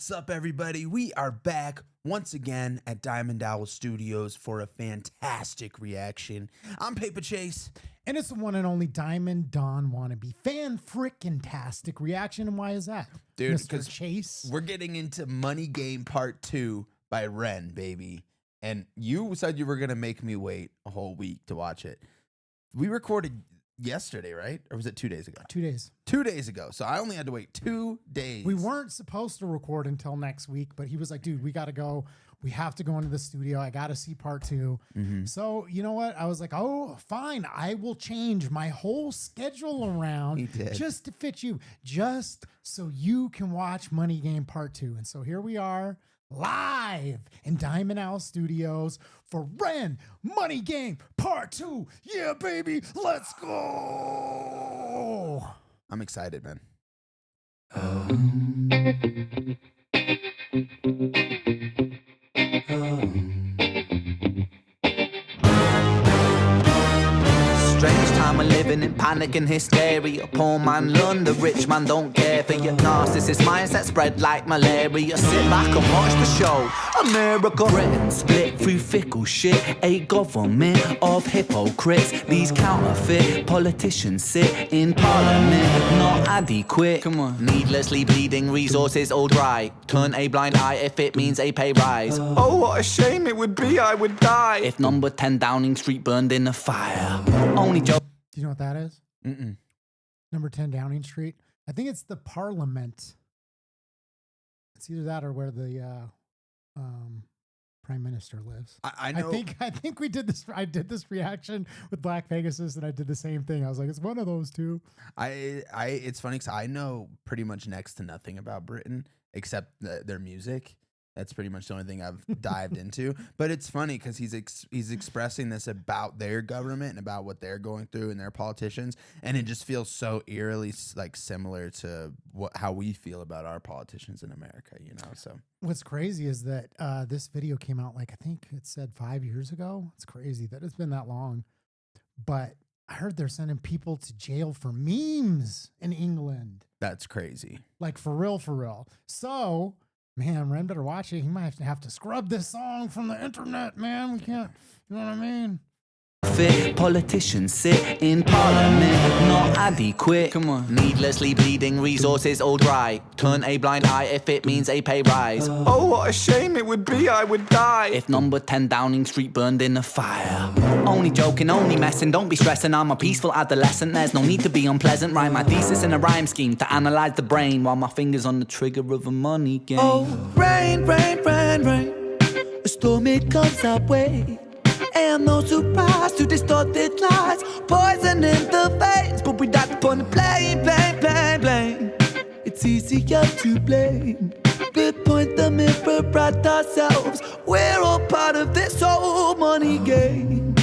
What's up, everybody? We are back once again at Diamond Owl Studios for a fantastic reaction. I'm Paper Chase. And it's the one and only Diamond Don Wannabe. Fan-frickin-tastic reaction. And why is that? Dude, Mr. because Chase. we're getting into Money Game Part 2 by REN, baby. And you said you were going to make me wait a whole week to watch it. We recorded yesterday, right? Or was it 2 days ago? 2 days. 2 days ago. So I only had to wait 2 days. We weren't supposed to record until next week, but he was like, dude, we got to go. We have to go into the studio. I got to see part 2. So, you know what? I was like, oh, fine. I will change my whole schedule around just to fit you, just so you can watch Money Game Part 2. And so here we are, live in Diamond Owl Studios for REN Money Game Part 2. Yeah, baby. Let's go. I'm excited, man. Strange time of living in panic and hysteria. Poor man learn, the rich man don't care for your narcissist mindset spread like malaria. Sit back and watch the show. America, Britain split through fickle shit. A government of hypocrites. These counterfeit politicians sit in parliament, not adequate. Come on, needlessly bleeding resources all dry. Turn a blind eye if it means a pay rise. Oh, what a shame it would be, I would die if number 10 Downing Street burned in a fire. Only joke. Do you know what that is? Number 10 Downing Street. I think it's the Parliament. It's either that or where the Prime Minister lives. I know. I think we did this. I did this reaction with Black Pegasus, and I did the same thing. I was like, it's one of those two. It's funny because I know pretty much next to nothing about Britain except their music. That's pretty much the only thing I've dived into. But it's funny because he's expressing this about their government and about what they're going through and their politicians, and it just feels so eerily like similar to how we feel about our politicians in America. You know, so what's crazy is that this video came out like I think it said 5 years ago. It's crazy that it's been that long, but I heard they're sending people to jail for memes in England. That's crazy. Like for real, for real. So. Man, Ren better watch it. He might have to scrub this song from the internet, man. We can't, you know what I mean? Politicians sit in parliament, not adequate. Come on, needlessly bleeding resources all dry. Turn a blind eye if it means a pay rise. Oh, what a shame it would be, I would die if number 10 Downing Street burned in a fire. Only joking, only messing, don't be stressing. I'm a peaceful adolescent, there's no need to be unpleasant. Write my thesis in a rhyme scheme to analyze the brain while my fingers on the trigger of a money game. Oh, rain, rain, rain, rain, a storm it comes our way. And no surprise to distorted lies, poison in the veins, but we die upon the blame. It's easier to blame, but point the mirror at ourselves. We're all part of this whole money game.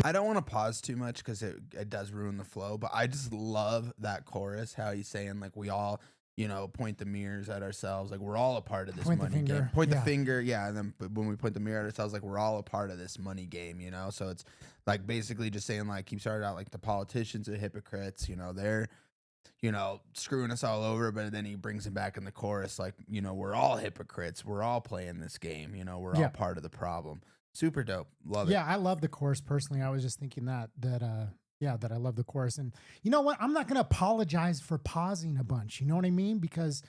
I don't want to pause too much because it does ruin the flow, but I just love that chorus, how he's saying like we all, you know, point the mirrors at ourselves. Like we're all a part of this money game. Point the finger. Yeah. And then when we point the mirror at ourselves, like we're all a part of this money game, you know? So it's like basically just saying like, he started out like the politicians are hypocrites, you know, they're, you know, screwing us all over. But then he brings it back in the chorus. Like, you know, we're all hypocrites. We're all playing this game. You know, we're all part of the problem. Super dope. Love it. Yeah. I love the chorus personally. I was just thinking that I love the chorus. And you know what? I'm not going to apologize for pausing a bunch. You know what I mean? Because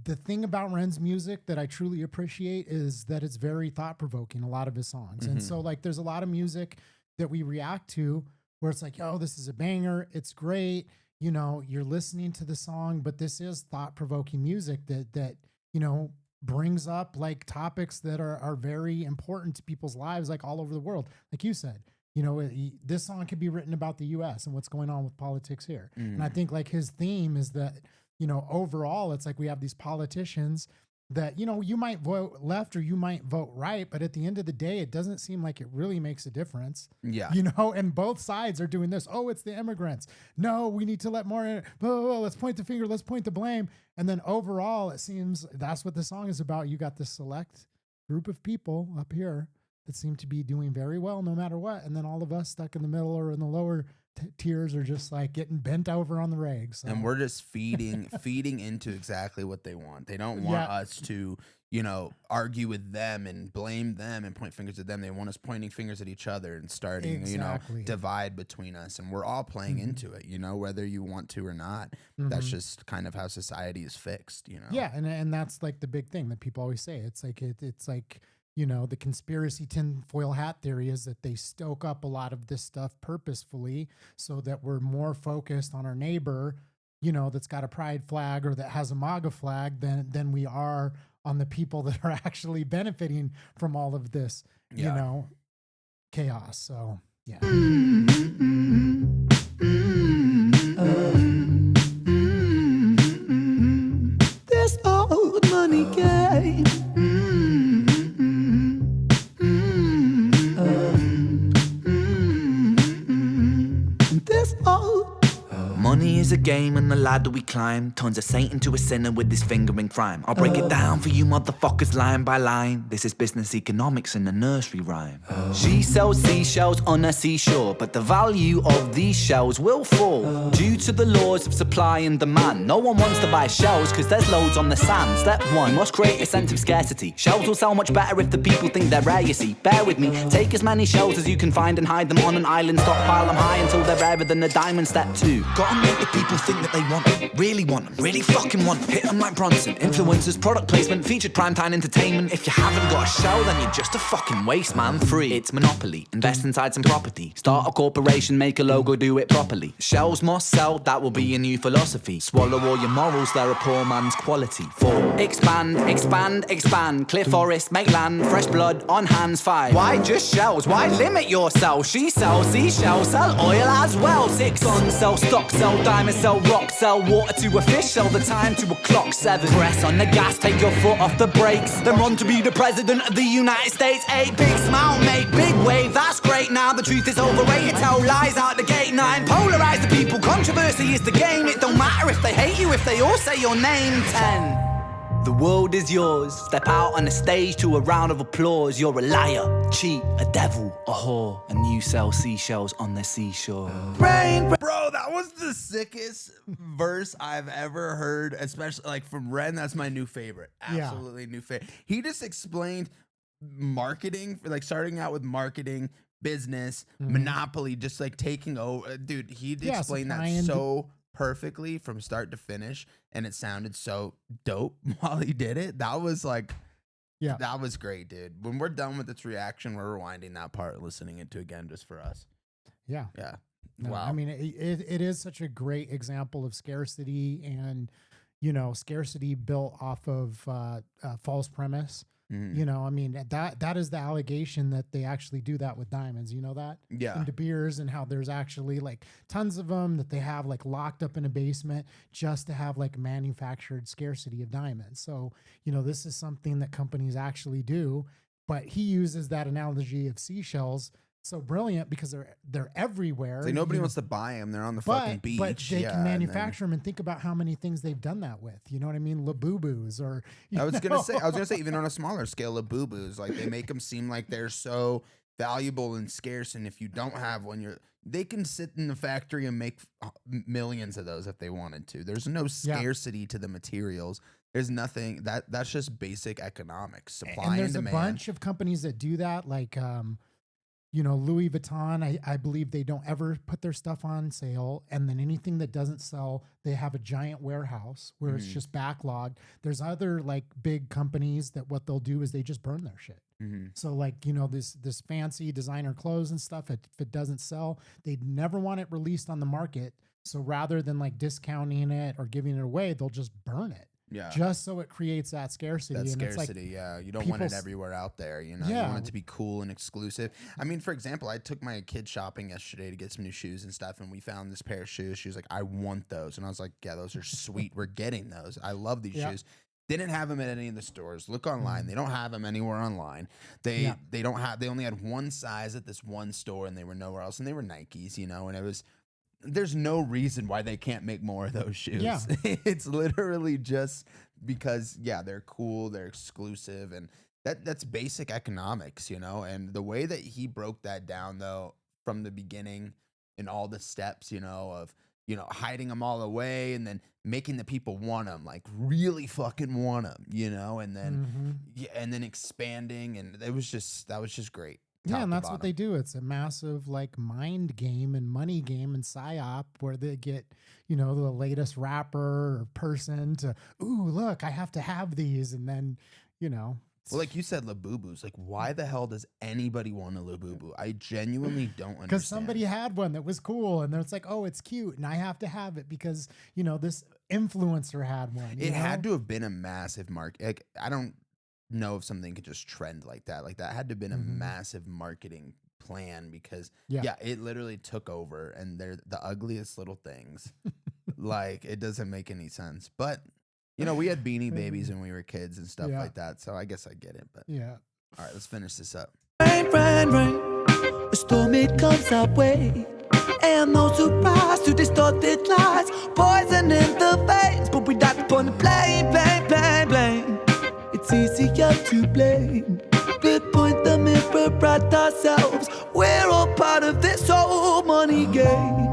the thing about Ren's music that I truly appreciate is that it's very thought-provoking, a lot of his songs. And so like there's a lot of music that we react to where it's like, oh, this is a banger. It's great. You know, you're listening to the song, but this is thought-provoking music that, you know, brings up like topics that are very important to people's lives, like all over the world. Like you said, you know, this song could be written about the U.S. and what's going on with politics here. And I think like his theme is that, you know, overall, it's like we have these politicians that, you know, you might vote left or you might vote right, but at the end of the day, it doesn't seem like it really makes a difference. Yeah. You know, and both sides are doing this. Oh, it's the immigrants. No, we need to let more in. Oh, let's point the finger. Let's point the blame. And then overall, it seems that's what the song is about. You got this select group of people up here that seem to be doing very well no matter what. And then all of us stuck in the middle or in the lower tiers are just like getting bent over on the regs. So. And we're just feeding into exactly what they want. They don't want us to, argue with them and blame them and point fingers at them. They want us pointing fingers at each other and starting, divide between us. And we're all playing into it, whether you want to or not. That's just kind of how society is fixed, Yeah, and that's like the big thing that people always say. It's like it's like, the conspiracy tinfoil hat theory is that they stoke up a lot of this stuff purposefully so that we're more focused on our neighbor, that's got a pride flag or that has a MAGA flag than we are on the people that are actually benefiting from all of this, chaos. So, yeah. This old money game. This old money is a game and the ladder we climb turns a saint into a sinner with his finger in crime. I'll break it down for you motherfuckers line by line. This is business economics in a nursery rhyme. She sells seashells on a seashore, but the value of these shells will fall due to the laws of supply and demand. No one wants to buy shells because there's loads on the sand. Step one, you must create a sense of scarcity. Shells will sell much better if the people think they're rare, you see. Bear with me, take as many shells as you can find and hide them on an island. Stockpile them high until they're rarer than a diamond. Step two, gotta make the people think that they want them, really fucking want them. Hit them like Bronson. Influencers, product placement, featured primetime entertainment. If you haven't got a show, then you're just a fucking waste, man. Free, it's monopoly. Invest inside some property. Start a corporation, make a logo, do it properly. Shells must sell, that will be a new philosophy. Swallow all your morals, they're a poor man's quality. 4. Expand, expand, expand. Clear forest, make land, fresh blood on hands. 5. Why just shells? Why limit yourself? She sells seashells, sell oil as well. 6. Guns, sell stock, sell diamonds, sell rock, sell water to a fish, sell the time to a clock. 7. Press on the gas, take your foot off the brakes, then run to be the president of the United States. 8. Big smile, make big wave, that's great. Now the truth is overrated, tell lies out the gate. 9. Polarize the people, controversy is the game. It don't matter if they hate you, if they all say your name. 10. The world is yours. Step out on the stage to a round of applause. You're a liar, cheat, a devil, a whore, and you sell seashells on the seashore. Rain, bro, that was the sickest verse I've ever heard, especially like from Ren. That's my new favorite. Absolutely new favorite. He just explained marketing, like starting out with marketing, business, monopoly, just like taking over. Dude, he explained that so perfectly from start to finish, and it sounded so dope while he did it. That was like, that was great, dude. When we're done with this reaction, we're rewinding that part and listening it to again just for us. Yeah. No, Wow. I mean, it is such a great example of scarcity and, scarcity built off of false premise. I mean, that is the allegation that they actually do that with diamonds. You know that? Yeah. And De Beers, and how there's actually like tons of them that they have like locked up in a basement just to have like manufactured scarcity of diamonds. So, this is something that companies actually do, but he uses that analogy of seashells so brilliant because they're everywhere. Like nobody wants to buy them. They're on the fucking beach. But they can manufacture them, and think about how many things they've done that with. You know what I mean? Labubus, or I was gonna say even on a smaller scale, Labubus, like they make them seem like they're so valuable and scarce, and if you don't have one, they can sit in the factory and make millions of those if they wanted to. There's no scarcity to the materials. There's nothing that's just basic economics, supply and demand. There's a bunch of companies that do that, like Louis Vuitton, I believe they don't ever put their stuff on sale. And then anything that doesn't sell, they have a giant warehouse where it's just backlogged. There's other like big companies that what they'll do is they just burn their shit. So like, this fancy designer clothes and stuff, if it doesn't sell, they'd never want it released on the market. So rather than like discounting it or giving it away, they'll just burn it. Yeah. Just so it creates that scarcity. That scarcity, it's like, you don't want it everywhere out there, You want it to be cool and exclusive. I mean, for example, I took my kid shopping yesterday to get some new shoes and stuff, and we found this pair of shoes. She was like, I want those. And I was like, yeah, those are sweet. We're getting those. I love these shoes. Didn't have them at any of the stores. Look online. They don't have them anywhere online. They only had one size at this one store, and they were nowhere else. And they were Nikes, and there's no reason why they can't make more of those shoes. Yeah. It's literally just because, they're cool, they're exclusive, and that's basic economics, And the way that he broke that down, though, from the beginning, and all the steps, you know, of, you know, hiding them all away and then making the people want them, like really fucking want them, you know, and then and then expanding, and that was just great. Yeah, and that's what they do. It's a massive like mind game and money game and psyop where they get, you know, the latest rapper or person to, ooh, look, I have to have these, and then, you know. Well, like you said, Labubu's. Like, why the hell does anybody want a Labubu? I genuinely don't understand. Because somebody had one that was cool, and then it's like, oh, it's cute, and I have to have it because, you know, this influencer had one. It had to have been a massive market. Like, I don't know if something could just trend like that. Like, that had to have been a massive marketing plan because, yeah, it literally took over, and they're the ugliest little things. Like, it doesn't make any sense. But, you know, we had Beanie Babies when we were kids and stuff like that, so I guess I get it. But yeah. All right, let's finish this up. Rain, rain, rain. A storm, it comes our way. And no surprise to distorted lies. Poison in the veins, but we died upon the blame, blame, blame, blame. It's easier to blame. But point the mirror at ourselves. We're all part of this whole money game.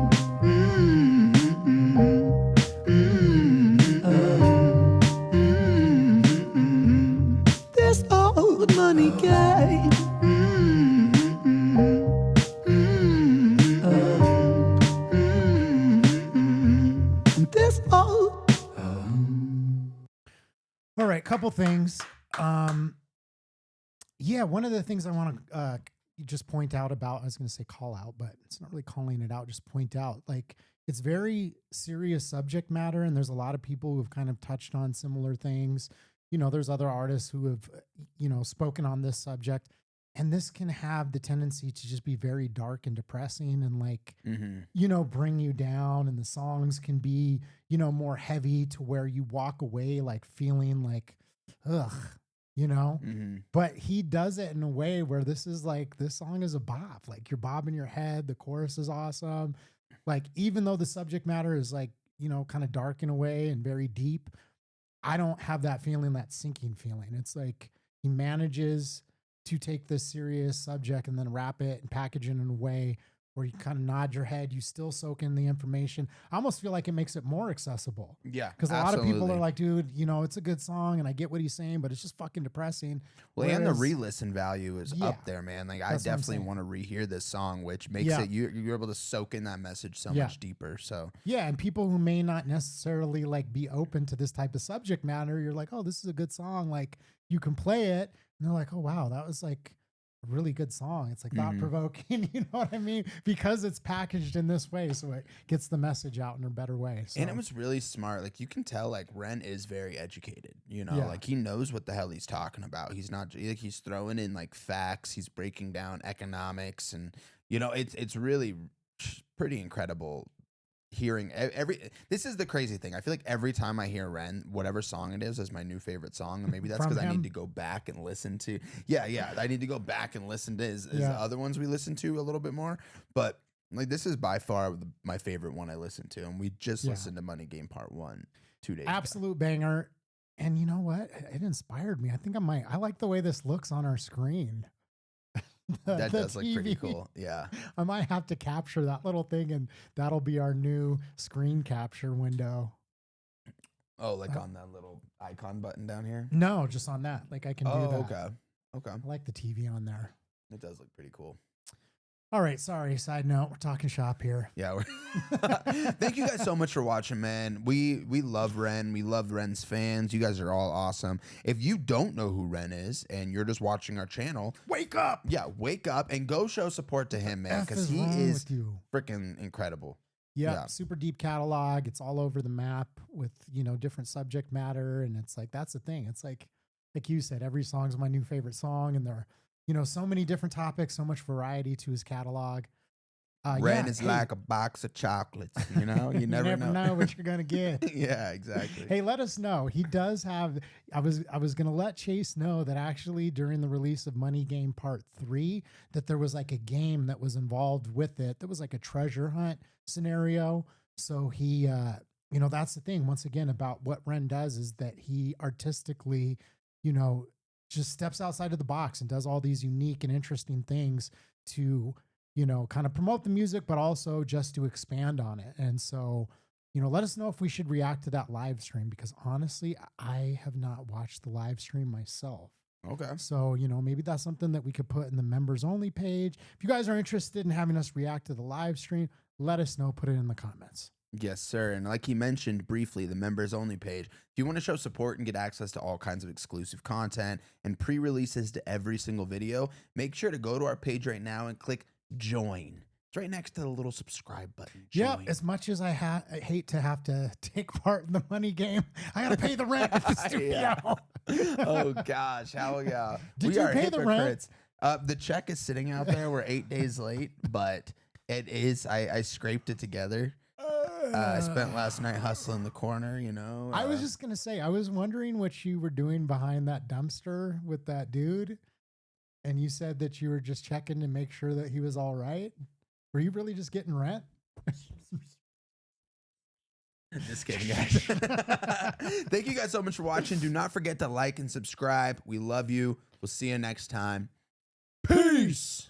This old money game. This old. All right, couple things. Yeah, one of the things I want to just point out about, I was going to say call out, but it's not really calling it out, just point out, like, it's very serious subject matter, and there's a lot of people who have kind of touched on similar things. You know, there's other artists who have, you know, spoken on this subject, and this can have the tendency to just be very dark and depressing and like, you know, bring you down, and the songs can be, you know, more heavy to where you walk away like feeling like, ugh, you know, but he does it in a way where this song is a bop. Like, you're bobbing your head. The chorus is awesome. Like, even though the subject matter is like, you know, kind of dark in a way and very deep, I don't have that feeling, that sinking feeling. It's like he manages to take this serious subject and then wrap it and package it in a way where you kind of nod your head, you still soak in the information. I almost feel like it makes it more accessible. Yeah, because a lot of people are like, dude, you know, it's a good song and I get what he's saying, but it's just fucking depressing. Well, and the re-listen value is up there, man. Like, I definitely want to rehear this song, which makes it you're able to soak in that message so much deeper. So yeah, and people who may not necessarily like be open to this type of subject matter, you're like, oh, this is a good song. Like, you can play it, and they're like, oh wow, that was like a really good song. It's like thought provoking, you know what I mean? Because it's packaged in this way, so it gets the message out in a better way. So. And it was really smart. Like, you can tell, like, Ren is very educated, you know, like, he knows what the hell he's talking about. He's not like, he's throwing in like facts. He's breaking down economics, and, you know, it's really pretty incredible hearing this is the crazy thing. I feel like every time I hear Ren, whatever song it is my new favorite song, and maybe that's because I need to go back and listen to I need to go back and listen to his other ones we listen to a little bit more, but like, this is by far my favorite one I listened to, and we just listened to Money Game Part 1 2 days absolute ago. Banger. And you know what, it inspired me. I think I like the way this looks on our screen. That does look pretty cool. Yeah. I might have to capture that little thing, and that'll be our new screen capture window. Oh, like on that little icon button down here? No, just on that. Like, I can do that. Okay. I like the TV on there. It does look pretty cool. All right, sorry. Side note, we're talking shop here. Yeah. Thank you guys so much for watching, man. We love Ren. We love Ren's fans. You guys are all awesome. If you don't know who Ren is and you're just watching our channel, wake up. Yeah, wake up and go show support to him, man, because he is freaking incredible. Yeah, super deep catalog. It's all over the map with, you know, different subject matter, and it's like, that's the thing. It's like you said, every song's my new favorite song, and there are, you know, so many different topics, so much variety to his catalog. Ren is like a box of chocolates, you know? You never know what you're going to get. Yeah, exactly. Hey, let us know. He does have, I was going to let Chase know that actually during the release of Money Game Part 3, that there was like a game that was involved with it. That was like a treasure hunt scenario. So he, you know, that's the thing, once again, about what Ren does is that he artistically, you know, just steps outside of the box and does all these unique and interesting things to, you know, kind of promote the music, but also just to expand on it. And so, you know, let us know if we should react to that live stream, because honestly, I have not watched the live stream myself. Okay. So, you know, maybe that's something that we could put in the members only page. If you guys are interested in having us react to the live stream, let us know, put it in the comments. Yes, sir. And like he mentioned briefly, the members only page. If you want to show support and get access to all kinds of exclusive content and pre-releases to every single video, make sure to go to our page right now and click join. It's right next to the little subscribe button. Yeah, as much as I hate to have to take part in the money game, I got to pay the rent at the studio. Oh, gosh. Hell yeah. Did you pay the rent? The check is sitting out there. We're 8 days late, but it is. I scraped it together. I spent last night hustling the corner, you know. I was just going to say, I was wondering what you were doing behind that dumpster with that dude. And you said that you were just checking to make sure that he was all right. Were you really just getting rent? Just kidding, guys. Thank you guys so much for watching. Do not forget to like and subscribe. We love you. We'll see you next time. Peace.